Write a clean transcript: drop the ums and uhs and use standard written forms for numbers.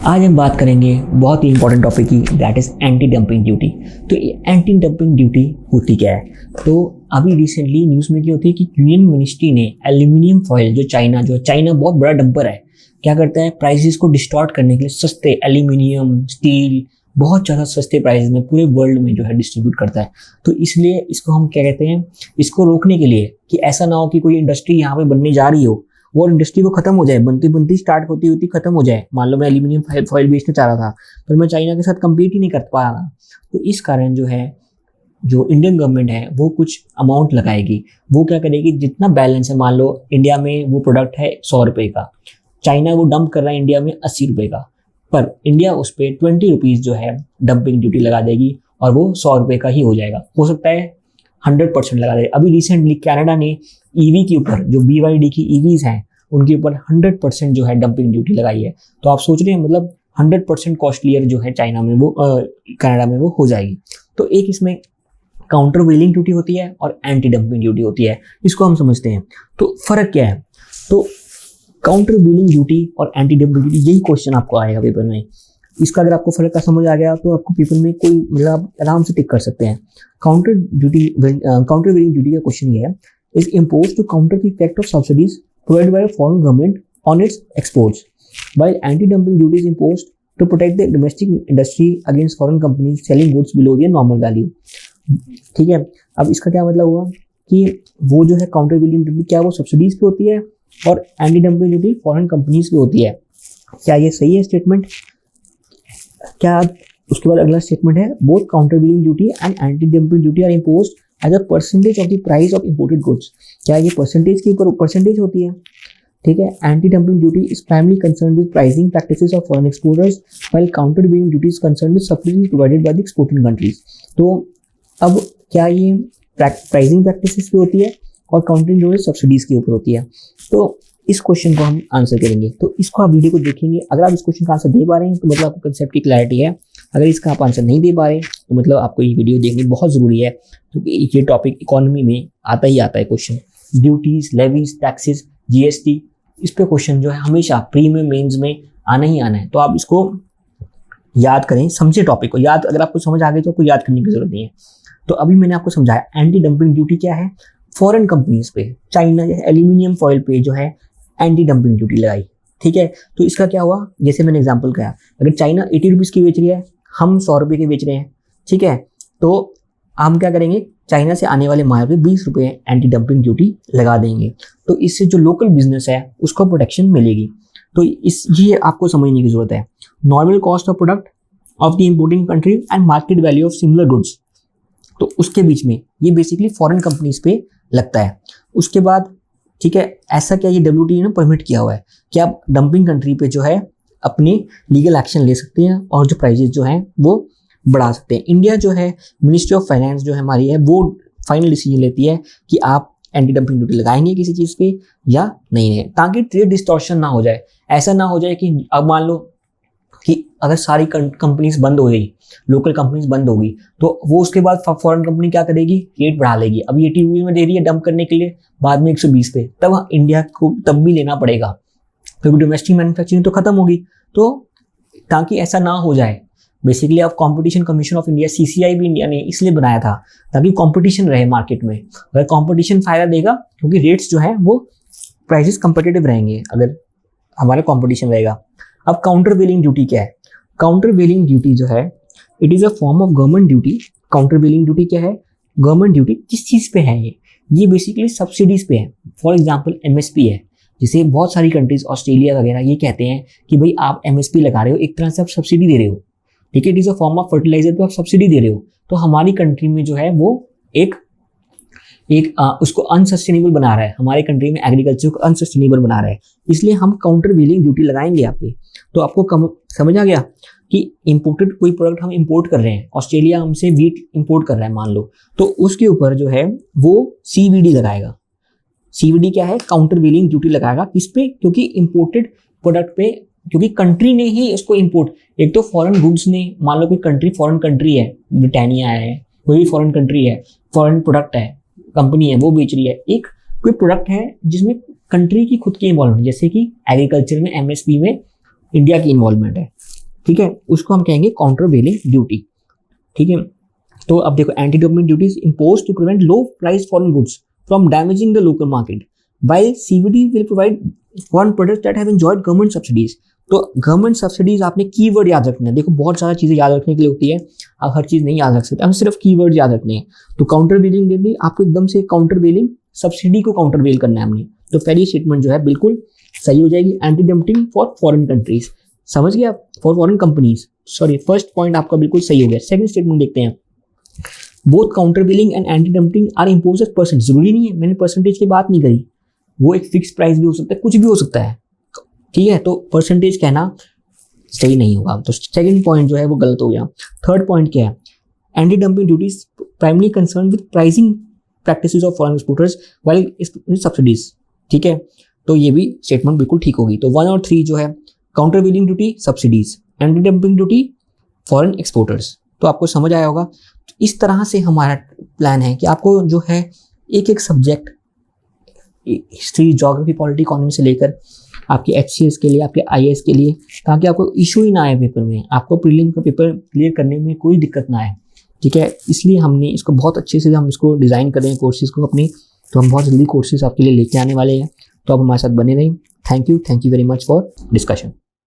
आज हम बात करेंगे बहुत ही इंपॉर्टेंट टॉपिक की, that is anti dumping duty. तो एंटी डंपिंग ड्यूटी होती क्या है? तो अभी रिसेंटली न्यूज़ में क्या होती है कि यूनियन मिनिस्ट्री ने एल्यूमिनियम फॉयल, जो चाइना बहुत बड़ा डंपर है, क्या करता है, प्राइसेस को डिस्टॉर्ट करने के लिए सस्ते एल्यूमिनियम, स्टील बहुत ज़्यादा सस्ते प्राइस में पूरे वर्ल्ड में जो है डिस्ट्रीब्यूट करता है। तो इसलिए इसको हम क्या कहते हैं, इसको रोकने के लिए कि ऐसा ना हो कि कोई इंडस्ट्री यहाँ पे बनने जा रही हो, वो इंडस्ट्री को खत्म हो जाए, बनती बनती स्टार्ट होती होती खत्म हो जाए। मान लो मैं एल्यूमिनियम फॉयल बेचना चाह रहा था, पर मैं चाइना के साथ कम्पीट ही नहीं कर पा रहा, तो इस कारण जो है, जो इंडियन गवर्नमेंट है वो कुछ अमाउंट लगाएगी। वो क्या करेगी, जितना बैलेंस है, मान लो इंडिया में वो प्रोडक्ट है 100 रुपये का, चाइना वो डंप कर रहा है इंडिया में 80 रुपये का, पर इंडिया उस पर 20 रुपीज़ जो है डंपिंग ड्यूटी लगा देगी और वो 100 रुपये का ही हो जाएगा। हो सकता है 100% लगा देगा। अभी रिसेंटली कनाडा ने ईवी के ऊपर, जो BYD की ईवीज हैं, उनके ऊपर 100% जो है डंपिंग ड्यूटी लगाई है। तो आप सोच रहे हैं, मतलब 100% कॉस्टलियर जो है चाइना में वो कनाडा में वो हो जाएगी। तो एक इसमें काउंटर वेलिंग ड्यूटी होती है और एंटी डंपिंग ड्यूटी होती है, इसको हम समझते हैं। तो फर्क क्या है? तो काउंटर वेलिंग ड्यूटी और एंटी डंपिंग ड्यूटी, यही क्वेश्चन आपको आएगा पेपर में। इसका अगर आपको फर्क का समझ आ गया तो आपको पेपर में कोई, मतलब आप आराम से टिक कर सकते हैं। काउंटर वेलिंग ड्यूटी का क्वेश्चन ये है, is impose to counter the effect of subsidies provided by a foreign government on its exports, while anti-dumping duty is imposed to protect the domestic industry against foreign companies selling goods below their normal value। ठीक है, अब इसका क्या मतलब हुआ कि वो जो है काउंटर वेलिंग ड्यूटी, क्या वो सब्सिडीज पे होती है और anti dumping duty foreign companies पे होती है। क्या ये सही है स्टेटमेंट? क्या उसके बाद अगला स्टेटमेंट है, both countervailing duty and anti dumping duty are imposed as a percentage of the price of imported goods. क्या ये परसेंटेज के ऊपर परसेंटेज होती है? ठीक है, anti dumping duty is primarily concern with pricing practices of foreign exporters, while countervailing duty is concern with subsidies provided by the exporting countries. तो अब क्या ये प्राइसिंग प्रैक्टिसेस पे होती है और काउंटिंग ड्यूटी सब्सिडीज के ऊपर होती है? तो इस क्वेश्चन को हम आंसर करेंगे। तो इसको आप वीडियो को देखेंगे, अगर आप इस क्वेश्चन का आंसर दे पा रहे हैं तो मतलब आपको कंसेप्ट की क्लैरिटी है। अगर इसका आप आंसर नहीं दे पा रहे तो मतलब आपको ये वीडियो देखनी बहुत ज़रूरी है, क्योंकि ये टॉपिक इकोनॉमी में आता ही आता है question. Duties, levies, taxes, GST, इस पे क्वेश्चन जो है हमेशा प्री में, मेंस में आना ही आना है। तो आप इसको याद करें, समझे टॉपिक को। याद, अगर आपको समझ आ गई तो आपको याद करने की जरूरत नहीं है। तो अभी मैंने आपको समझाया एंटी डंपिंग ड्यूटी क्या है। फॉरेन कंपनीज पे, चाइना एल्यूमिनियम फॉयल पे जो है एंटी डंपिंग ड्यूटी लगाई। ठीक है, तो इसका क्या हुआ, जैसे मैंने एग्जांपल कहा, अगर चाइना 80 रुपीज़ की बेच रही है, हम 100 रुपये की बेच रहे हैं, ठीक है, तो हम क्या करेंगे, चाइना से आने वाले माल पे 20 रुपये एंटी डंपिंग ड्यूटी लगा देंगे। तो इससे जो लोकल बिजनेस है उसको प्रोटेक्शन मिलेगी। तो ये आपको समझने की जरूरत है। Normal cost of product of the importing country and market value of similar goods, तो उसके बीच में ये बेसिकली फॉरेन कंपनीज पे लगता है। उसके बाद ठीक है, ऐसा क्या ये WTO ने परमिट किया हुआ है कि आप डंपिंग कंट्री पे जो है अपने लीगल एक्शन ले सकते हैं और जो प्राइजेस जो हैं वो बढ़ा सकते हैं। इंडिया जो है, मिनिस्ट्री ऑफ फाइनेंस जो है हमारी है, वो फाइनल डिसीजन लेती है कि आप एंटी डंपिंग ड्यूटी लगाएंगे किसी चीज़ पे या नहीं, ताकि ट्रेड डिस्टॉर्शन ना हो जाए। ऐसा ना हो जाए कि अब मान लो कि अगर सारी कंपनीज बंद हो गई, लोकल कंपनीज बंद हो गई, तो वो उसके बाद फॉरेन कंपनी क्या करेगी, रेट बढ़ा लेगी। अभी 80 रुपये में दे रही है डंप करने के लिए, बाद में 120 पे, तब इंडिया को तब भी लेना पड़ेगा, क्योंकि डोमेस्टिक मैन्युफैक्चरिंग तो खत्म होगी। तो ताकि ऐसा ना हो जाए, बेसिकली अब competition commission of India, CCI भी इंडिया ने इसलिए बनाया था ताकि कॉम्पिटिशन रहे मार्केट में। अगर कॉम्पिटिशन फायदा देगा, क्योंकि रेट्स जो है वो प्राइसेस कंपिटिटिव रहेंगे अगर हमारा कॉम्पिटिशन रहेगा। अब काउंटर वेलिंग ड्यूटी क्या है? काउंटर वेलिंग ड्यूटी जो है, it is a form of government duty. Countervailing duty क्या है? गवर्नमेंट ड्यूटी किस चीज़ पे है? ये बेसिकली सब्सिडीज पे है। फॉर एग्जांपल MSP है, जैसे बहुत सारी कंट्रीज, ऑस्ट्रेलिया वगैरह, ये कहते हैं कि भाई आप MSP लगा रहे हो, एक तरह से आप सब्सिडी दे रहे हो। ठीक है, it is a form of fertilizer पे आप सब्सिडी दे रहे हो। तो हमारी कंट्री में जो है वो एक उसको अनसस्टेनेबल बना रहा है, हमारे कंट्री में एग्रीकल्चर को अनसस्टेनेबल बना रहा है, इसलिए हम काउंटर वेलिंग ड्यूटी लगाएंगे यहाँ पे। तो आपको समझ आ गया कि इंपोर्टेड कोई प्रोडक्ट हम इंपोर्ट कर रहे हैं, ऑस्ट्रेलिया हमसे वीट इंपोर्ट कर रहा है मान लो, तो उसके ऊपर जो है वो CVD लगाएगा। CVD क्या है? काउंटर वेलिंग ड्यूटी लगाएगा। किस पे? क्योंकि इंपोर्टेड प्रोडक्ट पे, क्योंकि कंट्री ने ही उसको इंपोर्ट, एक तो फॉरेन गुड्स ने, मान लो कोई कंट्री फॉरेन कंट्री है, ब्रिटानिया है, कोई भी फॉरेन कंट्री है, फॉरेन प्रोडक्ट है, कंपनी है वो बेच रही है, एक कोई प्रोडक्ट है जिसमें कंट्री की खुद की इन्वॉल्वमेंट, जैसे कि एग्रीकल्चर में MSP में इंडिया की इन्वॉल्वमेंट है, ठीक है, उसको हम कहेंगे काउंटर वेलिंग ड्यूटी। ठीक है, तो अब देखो, anti dumping duty is imposed to prevent low price foreign goods from damaging the local market, while CVD will provide foreign products that have enjoyed government subsidies. तो गवर्नमेंट सब्सिडीज आपने keyword याद रखना है। देखो बहुत सारा चीजें याद रखने के लिए होती है, आप हर चीज नहीं याद रख सकते, हमें सिर्फ कीवर्ड याद रखने हैं। तो काउंटर वेलिंग ड्यूटी आपको एकदम से काउंटर वेलिंग सब्सिडी को काउंटर वेल करना है हमने, तो पहली स्टेटमेंट जो है बिल्कुल सही हो जाएगी। Anti dumping for foreign countries, समझ गया, for foreign companies, sorry first point आपका बिल्कुल सही हो गया। सेकंड स्टेटमेंट देखते हैं, both countervailing and anti dumping are imposed as percent. जरूरी नहीं है, मैंने परसेंटेज की बात नहीं करी, वो एक फिक्स प्राइस भी हो सकता है, कुछ भी हो सकता है। ठीक है, तो परसेंटेज कहना सही नहीं होगा, तो सेकंड पॉइंट जो है वो गलत हो गया। थर्ड पॉइंट क्या है, anti dumping duties primary concern with pricing practices of foreign exporters while subsidies. ठीक है, तो ये भी स्टेटमेंट बिल्कुल ठीक होगी। तो 1 और 3 जो है, countervailing duty subsidies, anti dumping duty foreign exporters. तो आपको समझ आया होगा। तो इस तरह से हमारा प्लान है कि आपको जो है एक एक subject, history, geography, polity, economy से लेकर आपके HCS के लिए, आपके IAS के लिए, ताकि आपको इशू ही ना आए पेपर में, आपको प्रीलिम का पेपर क्लियर करने में कोई दिक्कत ना आए। ठीक है, इसलिए हमने इसको बहुत अच्छे से हम इसको डिज़ाइन कर रहे हैं कोर्सेज़ को अपनी। तो हम बहुत जल्दी कोर्सेज़ आपके लिए लेके आने वाले हैं, तो आप हमारे साथ बने रहें। Thank you very much for discussion.